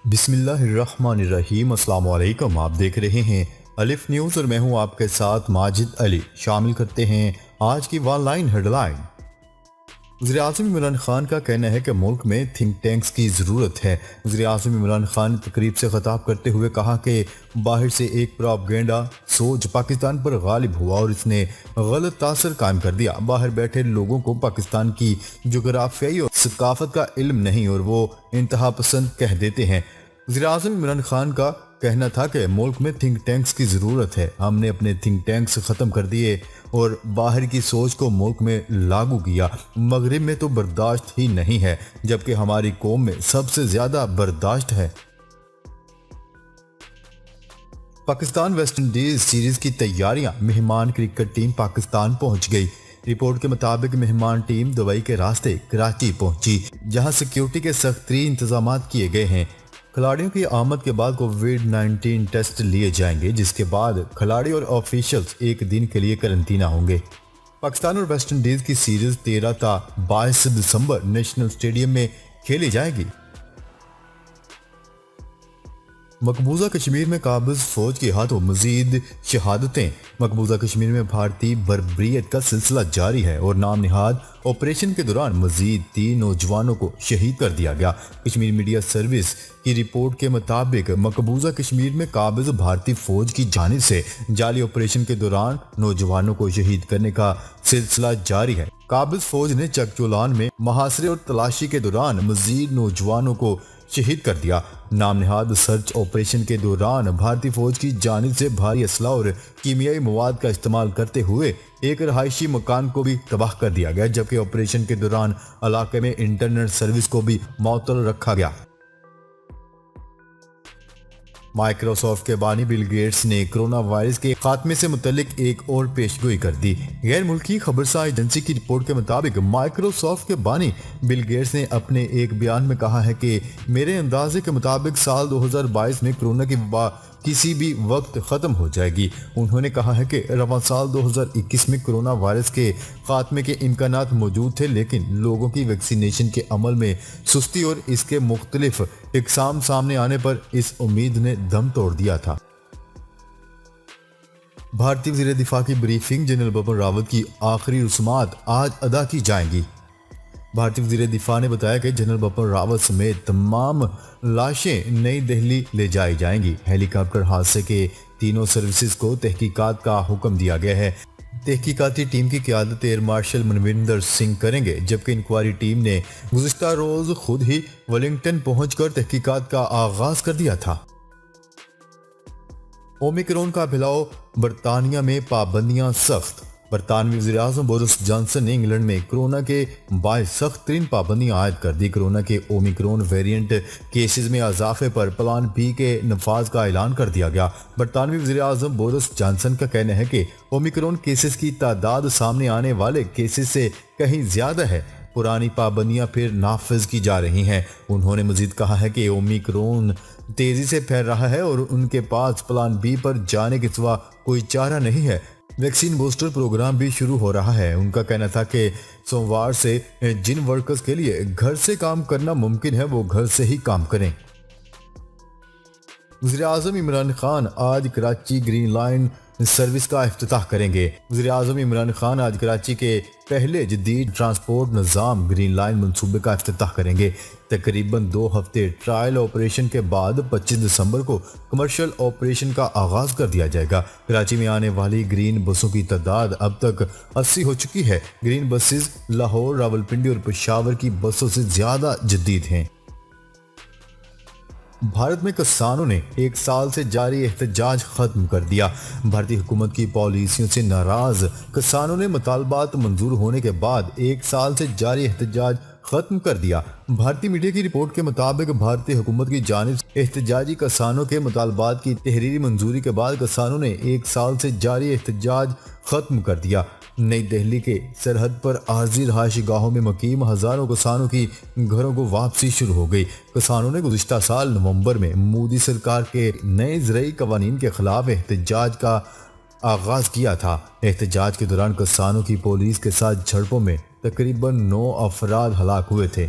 بسم اللہ الرحمن الرحیم۔ السلام علیکم، آپ دیکھ رہے ہیں الف نیوز اور میں ہوں آپ کے ساتھ ماجد علی۔ شامل کرتے ہیں آج کی ون لائن ہیڈ لائن۔ وزیر اعظم عمران خان کا کہنا ہے کہ ملک میں تھنک ٹینکس کی ضرورت ہے۔ وزیر اعظم عمران خان نے تقریب سے خطاب کرتے ہوئے کہا کہ باہر سے ایک پروپیگنڈا سوچ پاکستان پر غالب ہوا اور اس نے غلط تاثر قائم کر دیا۔ باہر بیٹھے لوگوں کو پاکستان کی جغرافیائی اور ثقافت کا علم نہیں اور وہ انتہا پسند کہہ دیتے ہیں۔ وزیر اعظم عمران خان کا کہنا تھا کہ ملک میں تھنک ٹینکس کی ضرورت ہے۔ ہم نے اپنے تھنک ٹینکس ختم کر دیے اور باہر کی سوچ کو ملک میں لاگو کیا۔ مغرب میں تو برداشت ہی نہیں ہے، جبکہ ہماری قوم میں سب سے زیادہ برداشت ہے۔ پاکستان ویسٹ انڈیز سیریز کی تیاریاں، مہمان کرکٹ ٹیم پاکستان پہنچ گئی۔ رپورٹ کے مطابق مہمان ٹیم دبئی کے راستے کراچی پہنچی، جہاں سیکیورٹی کے سخت ترین انتظامات کیے گئے ہیں۔ کھلاڑیوں کی آمد کے بعد کووڈ-19 ٹیسٹ لیے جائیں گے، جس کے بعد کھلاڑی اور آفیشلز ایک دن کے لیے قرنطینہ ہوں گے۔ پاکستان اور ویسٹ انڈیز کی سیریز 13 تا 22 دسمبر نیشنل اسٹیڈیم میں کھیلی جائے گی۔ مقبوضہ کشمیر میں قابض فوج کے ہاتھوں مزید شہادتیں۔ مقبوضہ کشمیر میں بھارتی بربریت کا سلسلہ جاری ہے اور نام نہاد آپریشن کے دوران مزید 3 نوجوانوں کو شہید کر دیا گیا۔ کشمیر میڈیا سروس کی رپورٹ کے مطابق مقبوضہ کشمیر میں قابض بھارتی فوج کی جانب سے جعلی آپریشن کے دوران نوجوانوں کو شہید کرنے کا سلسلہ جاری ہے۔ قابض فوج نے چکچولان میں محاصرے اور تلاشی کے دوران مزید نوجوانوں کو شہید کر دیا۔ نام نہاد سرچ آپریشن کے دوران بھارتی فوج کی جانب سے بھاری اسلحہ اور کیمیائی مواد کا استعمال کرتے ہوئے ایک رہائشی مکان کو بھی تباہ کر دیا گیا، جبکہ آپریشن کے دوران علاقے میں انٹرنیٹ سروس کو بھی معطل رکھا گیا۔ مائیکروسافٹ کے بانی بل گیٹس نے کرونا وائرس کے خاتمے سے متعلق ایک اور پیشگوئی کر دی۔ غیر ملکی خبرساز ایجنسی کی رپورٹ کے مطابق مائیکروسافٹ کے بانی بل گیٹس نے اپنے ایک بیان میں کہا ہے کہ میرے اندازے کے مطابق سال 2022 میں کرونا کی وبا کسی بھی وقت ختم ہو جائے گی۔ انہوں نے کہا ہے کہ رواں سال 2021 میں کرونا وائرس کے خاتمے کے امکانات موجود تھے، لیکن لوگوں کی ویکسینیشن کے عمل میں سستی اور اس کے مختلف اقسام سامنے آنے پر اس امید نے دم توڑ دیا تھا۔ بھارتی وزیر دفاع کی بریفنگ، جنرل بپن راوت کی آخری رسومات آج ادا کی جائیں گی۔ بھارتی وزیر دفاع نے بتایا کہ جنرل بپن راوت سمیت تمام لاشیں نئی دہلی لے جائی جائیں گی۔ ہیلی کاپٹر حادثے کے تینوں سروسز کو تحقیقات کا حکم دیا گیا ہے۔ تحقیقاتی ٹیم کی قیادت ایئر مارشل منویندر سنگھ کریں گے، جبکہ انکوائری ٹیم نے گزشتہ روز خود ہی ویلنگٹن پہنچ کر تحقیقات کا آغاز کر دیا تھا۔ اومیکرون کا پھیلاؤ، برطانیہ میں پابندیاں سخت۔ برطانوی وزیر اعظم بورس جانسن نے انگلینڈ میں کرونا کے باعث سخت ترین پابندیاں عائد کر دی۔ کرونا کے اومیکرون ویریئنٹ کیسز میں اضافے پر پلان بی کے نفاذ کا اعلان کر دیا گیا۔ برطانوی وزیر اعظم بورس جانسن کا کہنا ہے کہ اومیکرون کیسز کی تعداد سامنے آنے والے کیسز سے کہیں زیادہ ہے۔ پرانی پابندیاں پھر نافذ کی جا رہی ہیں۔ انہوں نے مزید کہا ہے کہ اومیکرون تیزی سے پھیل رہا ہے اور ان کے پاس پلان بی پر جانے کے سوا کوئی چارہ نہیں ہے۔ ویکسین بوسٹر پروگرام بھی شروع ہو رہا ہے۔ ان کا کہنا تھا کہ سوموار سے جن ورکرز کے لیے گھر سے کام کرنا ممکن ہے وہ گھر سے ہی کام کریں۔ وزیر اعظم عمران خان آج کراچی گرین لائن سروس کا افتتاح کریں گے۔ وزیر اعظم عمران خان آج کراچی کے پہلے جدید ٹرانسپورٹ نظام گرین لائن منصوبے کا افتتاح کریں گے۔ تقریباً 2 ہفتے ٹرائل آپریشن کے بعد 25 دسمبر کو کمرشل آپریشن کا آغاز کر دیا جائے گا۔ کراچی میں آنے والی گرین بسوں کی تعداد اب تک 80 ہو چکی ہے۔ گرین بسز لاہور، راولپنڈی اور پشاور کی بسوں سے زیادہ جدید ہیں۔ بھارت میں کسانوں نے 1 سال سے جاری احتجاج ختم کر دیا۔ بھارتی حکومت کی پالیسیوں سے ناراض کسانوں نے مطالبات منظور ہونے کے بعد 1 سال سے جاری احتجاج ختم کر دیا۔ بھارتی میڈیا کی رپورٹ کے مطابق بھارتی حکومت کی جانب سے احتجاجی کسانوں کے مطالبات کی تحریری منظوری کے بعد کسانوں نے 1 سال سے جاری احتجاج ختم کر دیا۔ نئی دہلی کے سرحد پر عارضی رہائشی گاہوں میں مقیم ہزاروں کسانوں کی گھروں کو واپسی شروع ہو گئی۔ کسانوں نے گزشتہ سال نومبر میں مودی سرکار کے نئے زرعی قوانین کے خلاف احتجاج کا آغاز کیا تھا۔ احتجاج کے دوران کسانوں کی پولیس کے ساتھ جھڑپوں میں تقریباً 9 افراد ہلاک ہوئے تھے۔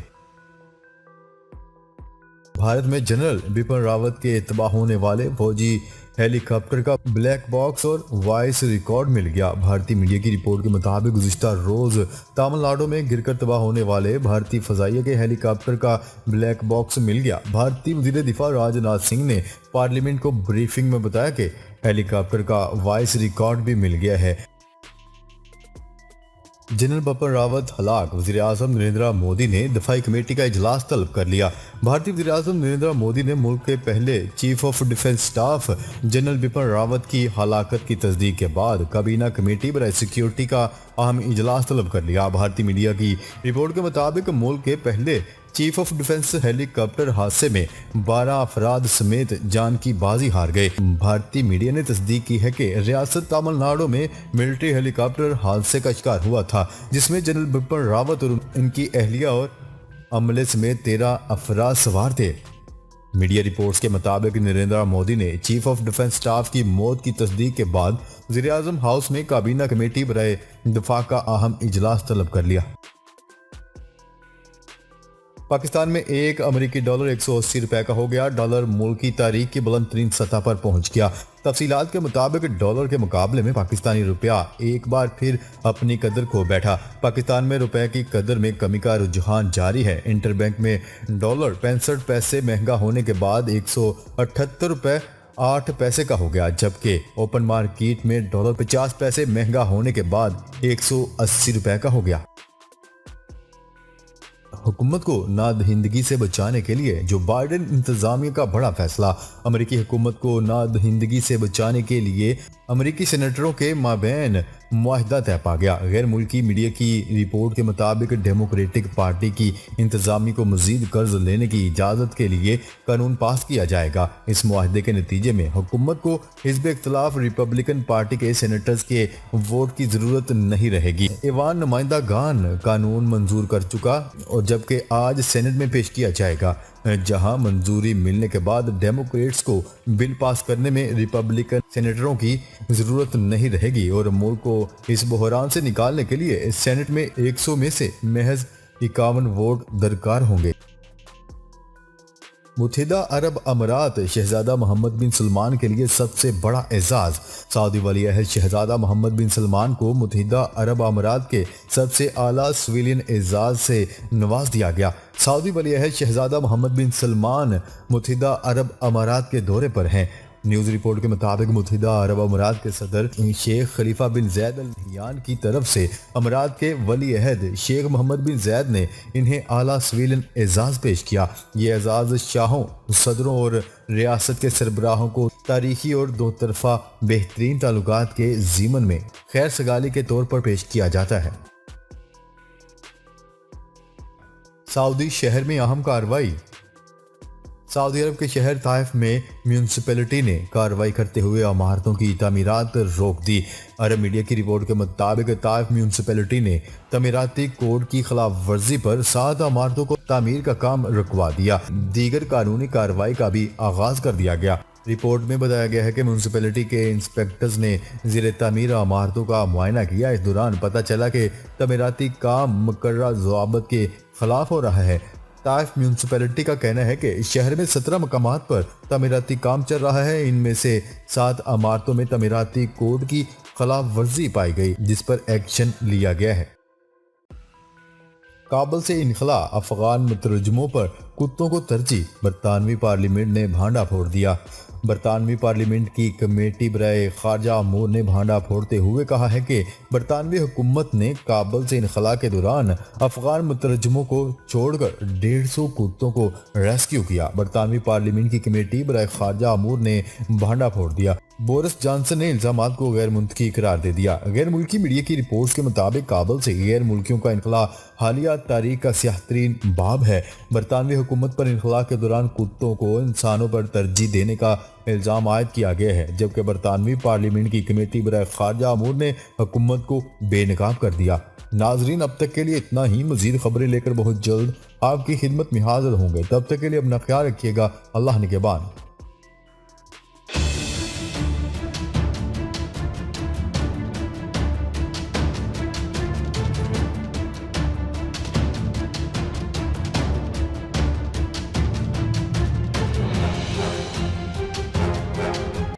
بھارت میں جنرل بپن راوت کے تباہ ہونے والے فوجی ہیلی کاپٹر کا بلیک باکس اور وائس ریکارڈ مل گیا۔ بھارتی میڈیا کی رپورٹ کے مطابق گزشتہ روز تامل ناڈو میں گر کر تباہ ہونے والے بھارتی فضائیہ کے ہیلی کاپٹر کا بلیک باکس مل گیا۔ بھارتی وزیر دفاع راج ناتھ سنگھ نے پارلیمنٹ کو بریفنگ میں بتایا کہ ہیلی کاپٹر کا وائس ریکارڈ بھی مل گیا ہے۔ جنرل بپن راوت ہلاک، وزیر اعظم نریندر مودی نے دفاعی کمیٹی کا اجلاس طلب کر لیا۔ بھارتی وزیر اعظم نریندر مودی نے ملک کے پہلے chief of defence staff general Bipin Rawat کی ہلاکت کی تصدیق کے بعد کابینہ کمیٹی برائے سیکیورٹی کا اہم اجلاس طلب کر لیا۔ بھارتی میڈیا کی رپورٹ کے مطابق ملک کے پہلے chief of defence Halley copter حادثے میں 12 افراد سمیت جان کی بازی ہار گئے۔ بھارتی میڈیا نے تصدیق کی ہے کہ ریاست تامل ناڈو میں ملٹری ہیلی کاپٹر حادثے کا شکار ہوا تھا، جس میں جنرل بپن راوت اور ان کی اہلیہ اور عملے سمیت 13 افراد سوار تھے۔ میڈیا رپورٹس کے مطابق نریندر مودی نے چیف آف ڈیفنس سٹاف کی موت کی تصدیق کے بعد وزیر اعظم ہاؤس میں کابینہ کمیٹی برائے دفاع کا اہم اجلاس طلب کر لیا۔ پاکستان میں ایک امریکی ڈالر 180 روپے کا ہو گیا۔ ڈالر ملکی تاریخ کی بلند ترین سطح پر پہنچ گیا۔ تفصیلات کے مطابق ڈالر کے مقابلے میں پاکستانی روپیہ ایک بار پھر اپنی قدر کھو بیٹھا۔ پاکستان میں روپے کی قدر میں کمی کا رجحان جاری ہے۔ انٹر بینک میں ڈالر 65 پیسے مہنگا ہونے کے بعد 178 روپے 8 پیسے کا ہو گیا، جبکہ اوپن مارکیٹ میں ڈالر 50 پیسے مہنگا ہونے کے بعد 180 روپے کا ہو گیا۔ حکومت کو نادہندگی سے بچانے کے لیے جو بائیڈن انتظامیہ کا بڑا فیصلہ۔ امریکی حکومت کو نادہندگی سے بچانے کے لیے امریکی سینیٹروں کے مابین معاہدہ طے پا گیا۔ غیر ملکی میڈیا کی رپورٹ کے مطابق ڈیموکریٹک پارٹی کی انتظامیہ کو مزید قرض لینے کی اجازت کے لیے قانون پاس کیا جائے گا۔ اس معاہدے کے نتیجے میں حکومت کو حزب اختلاف ریپبلکن پارٹی کے سینیٹرز کے ووٹ کی ضرورت نہیں رہے گی۔ ایوان نمائندہ گان قانون منظور کر چکا اور جبکہ آج سینٹ میں پیش کیا جائے گا، جہاں منظوری ملنے کے بعد ڈیموکریٹس کو بل پاس کرنے میں ریپبلکن سینیٹروں کی ضرورت نہیں رہے گی اور ملک کو اس بحران سے نکالنے کے لیے سینٹ میں 100 میں سے محض 51 ووٹ درکار ہوں گے۔ متحدہ عرب امارات شہزادہ محمد بن سلمان کے لیے سب سے بڑا اعزاز۔ سعودی ولی عہد شہزادہ محمد بن سلمان کو متحدہ عرب امارات کے سب سے اعلیٰ سویلین اعزاز سے نواز دیا گیا۔ سعودی ولی عہد شہزادہ محمد بن سلمان متحدہ عرب امارات کے دورے پر ہیں۔ نیوز رپورٹ کے مطابق متحدہ عرب امارات کے صدر شیخ خلیفہ بن زید ال نہیان کی طرف سے امارات کے ولی عہد شیخ محمد بن زید نے انہیں اعلیٰ سویلین اعزاز پیش کیا۔ یہ اعزاز شاہوں، صدروں اور ریاست کے سربراہوں کو تاریخی اور دو طرفہ بہترین تعلقات کے ضمن میں خیر سگالی کے طور پر پیش کیا جاتا ہے۔ سعودی شہر میں اہم کارروائی۔ سعودی عرب کے شہر طائف میں میونسپلٹی نے کارروائی کرتے ہوئے عمارتوں کی تعمیرات روک دی۔ عرب میڈیا کی رپورٹ کے مطابق طائف میونسپلٹی نے تعمیراتی کوڈ کی خلاف ورزی پر 7 عمارتوں کو تعمیر کا کام رکوا دیا۔ دیگر قانونی کارروائی کا بھی آغاز کر دیا گیا۔ رپورٹ میں بتایا گیا ہے کہ میونسپلٹی کے انسپیکٹرز نے زیر تعمیر عمارتوں کا معائنہ کیا۔ اس دوران پتہ چلا کہ تعمیراتی کام مقررہ ضوابط کے خلاف ہو رہا ہے۔ طائف میونسپلٹی کا کہنا ہے کہ شہر میں 17 مقامات پر تعمیراتی کام چل رہا ہے۔ ان میں سے 7 عمارتوں میں تعمیراتی کوڈ کی خلاف ورزی پائی گئی، جس پر ایکشن لیا گیا ہے۔ کابل سے انخلا، افغان مترجموں پر کتوں کو ترجیح، برطانوی پارلیمنٹ نے بھانڈا پھوڑ دیا۔ برطانوی پارلیمنٹ کی کمیٹی برائے خارجہ امور نے بھانڈا پھوڑتے ہوئے کہا ہے کہ برطانوی حکومت نے کابل سے انخلا کے دوران افغان مترجموں کو چھوڑ کر 150 کتوں کو ریسکیو کیا۔ برطانوی پارلیمنٹ کی کمیٹی برائے خارجہ امور نے بھانڈا پھوڑ دیا۔ بورس جانسن نے الزامات کو غیر منطقی قرار دے دیا۔ غیر ملکی میڈیا کی رپورٹس کے مطابق کابل سے غیر ملکیوں کا انخلا حالیہ تاریخ کا سیاہ ترین باب ہے۔ برطانوی حکومت پر انخلا کے دوران کتوں کو انسانوں پر ترجیح دینے کا الزام عائد کیا گیا ہے، جبکہ برطانوی پارلیمنٹ کی کمیٹی برائے خارجہ امور نے حکومت کو بے نقاب کر دیا۔ ناظرین، اب تک کے لیے اتنا ہی۔ مزید خبریں لے کر بہت جلد آپ کی خدمت میں حاضر ہوں گے۔ تب تک کے لیے اپنا خیال رکھیے گا۔ اللہ نگہبان۔